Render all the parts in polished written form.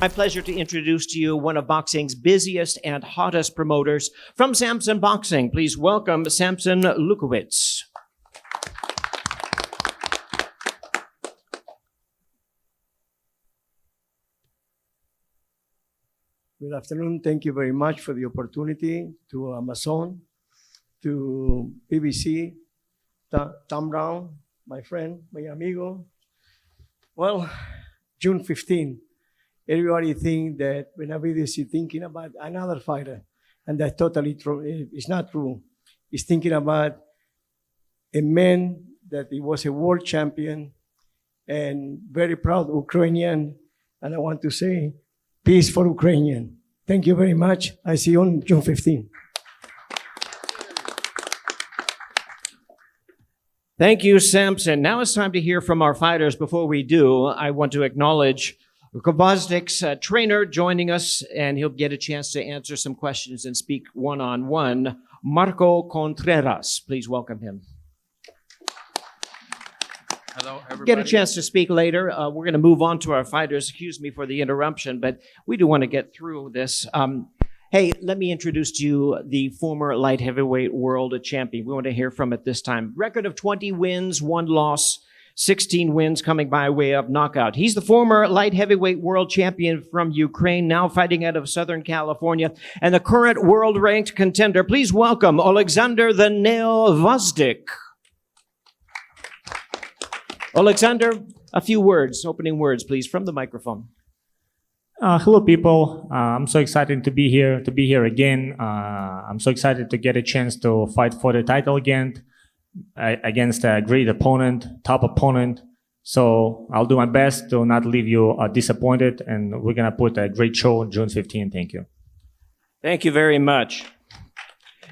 My pleasure to introduce to you one of boxing's busiest and hottest promoters from Samson Boxing. Please welcome Samson Lukowicz. Good afternoon. Thank you very much for the opportunity to Amazon, to PBC, Tom Brown, my friend, my amigo. Well, June 15, everybody think that Benavidez is thinking about another fighter, and that's totally true. It's not true. He's thinking about a man that he was a world champion and very proud Ukrainian, and I want to say, peace for Ukrainian. Thank you very much. I see you on June 15. Thank you, Samson. Now it's time to hear from our fighters. Before we do, I want to acknowledge Gvozdyk's trainer joining us, and he'll get a chance to answer some questions and speak one-on-one. Marco Contreras, please welcome him. Hello, everybody. Get a chance to speak later. We're going to move on to our fighters. Excuse me for the interruption, but we do want to get through this. Hey, let me introduce to you the former light heavyweight world champion. We want to hear from at this time. Record of 20 wins, 1 loss, 16 wins coming by way of knockout. He's the former light heavyweight world champion from Ukraine, now fighting out of Southern California, and the current world-ranked contender. Please welcome Oleksandr the Nail Gvozdyk. Oleksandr, a few words, opening words, please, from the microphone. Hello, people. I'm so excited to be here again. I'm so excited to get a chance to fight for the title again against a great opponent, top opponent. So I'll do my best to not leave you disappointed, and we're going to put a great show on June 15. Thank you. Thank you very much.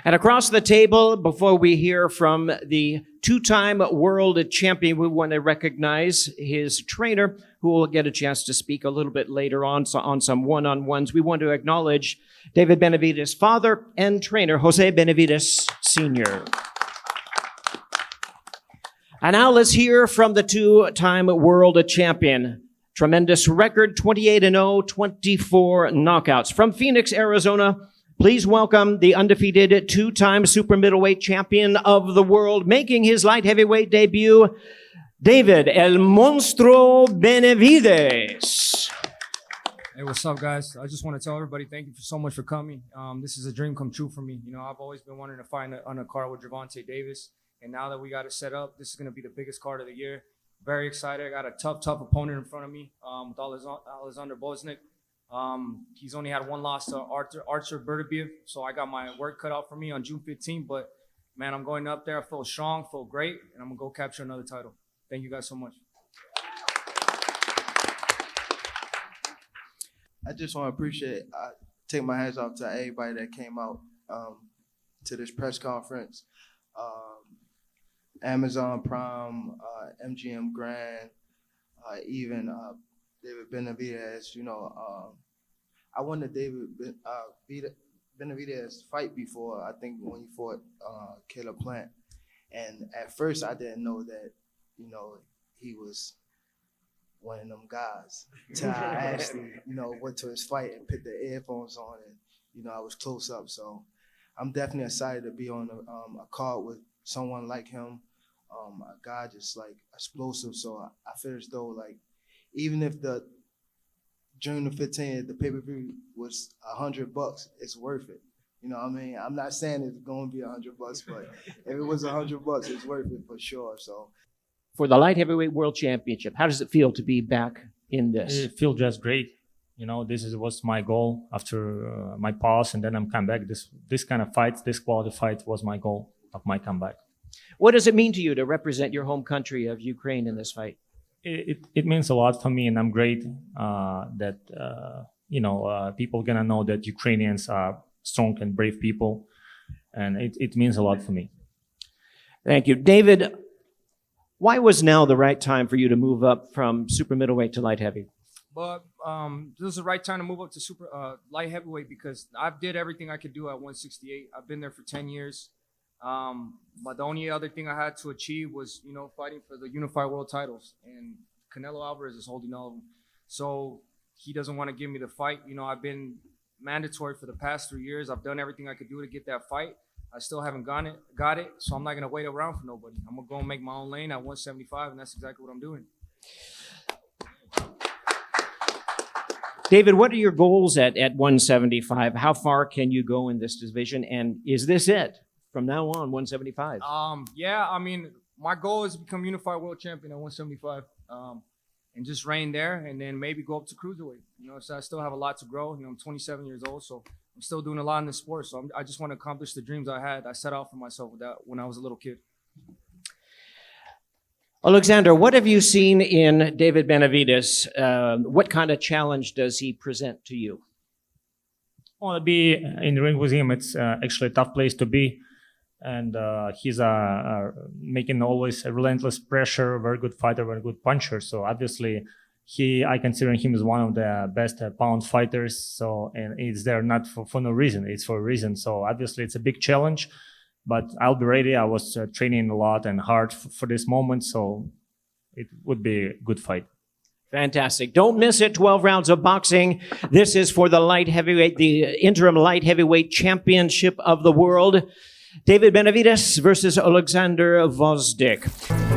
And across the table, before we hear from the two-time world champion, we want to recognize his trainer, who will get a chance to speak a little bit later on some one-on-ones. We want to acknowledge David Benavidez' father and trainer, Jose Benavidez Sr. And now let's hear from the two-time world champion. Tremendous record, 28-0, 24 knockouts. From Phoenix, Arizona, please welcome the undefeated two-time super middleweight champion of the world, making his light heavyweight debut, David El Monstruo Benavidez. Hey, what's up, guys? I just want to tell everybody thank you so much for coming. This is a dream come true for me. You know, I've always been wanting to fight on a card with Gervonta Davis, and now that we got it set up, this is going to be the biggest card of the year. Very excited. I got a tough opponent in front of me with Oleksandr Gvozdyk. He's only had 1 loss to Artur Beterbiev, so I got my work cut out for me on June 15. But man, I'm going up there. I feel strong, feel great, and I'm gonna go capture another title. Thank you guys so much. I just want to take my hands off to everybody that came out to this press conference. Amazon Prime, MGM Grand, even David Benavidez. You know, I won the David Benavidez fight before. I think when he fought Caleb Plant, and at first I didn't know that, you know, he was one of them guys. Till I actually, you know, went to his fight and put the earphones on, and you know, I was close up. So I'm definitely excited to be on a card with someone like him. A guy just like explosive. So I feel as though, like, even if the June the 15th, the pay-per-view was $100, it's worth it. You know what I mean? I'm not saying it's going to be $100, but if it was $100, it's worth it for sure. So, For the light heavyweight world championship, how does it feel to be back in this? It feels just great. You know, was my goal after my pause, and then I'm come back. This kind of fight, this quality fight was my goal of my comeback. What does it mean to you to represent your home country of Ukraine in this fight? It means a lot for me, and I'm great that people gonna know that Ukrainians are strong and brave people, and it means a lot for me. Thank you, David. Why was now the right time for you to move up from super middleweight to light heavy? But this is the right time to move up to super light heavyweight because I've did everything I could do at 168. I've been there for 10 years. But the only other thing I had to achieve was, fighting for the unified world titles. And Canelo Alvarez is holding all of them. So he doesn't want to give me the fight. You know, I've been mandatory for the past 3 years. I've done everything I could do to get that fight. I still haven't got it. So I'm not going to wait around for nobody. I'm going to go and make my own lane at 175, and that's exactly what I'm doing. David, what are your goals at 175? How far can you go in this division? And is this it from now on, 175? Yeah, I mean, my goal is to become unified world champion at 175, and just reign there, and then maybe go up to cruiserweight. You know, so I still have a lot to grow. You know, I'm 27 years old, so I'm still doing a lot in this sport. So I just want to accomplish the dreams I set out for myself with that when I was a little kid. Oleksandr, what have you seen in David Benavidez? What kind of challenge does he present to you? Well, to be in the ring with him, it's actually a tough place to be. And he's making always a relentless pressure, very good fighter, very good puncher. So obviously, I consider him as one of the best pound fighters. So, and it's there not for no reason, it's for a reason. So obviously, it's a big challenge, but I'll be ready. I was training a lot and hard for this moment, so it would be a good fight. Fantastic. Don't miss it. 12 rounds of boxing. This is for the light heavyweight, the interim light heavyweight championship of the world. David Benavidez versus Oleksandr Gvozdyk.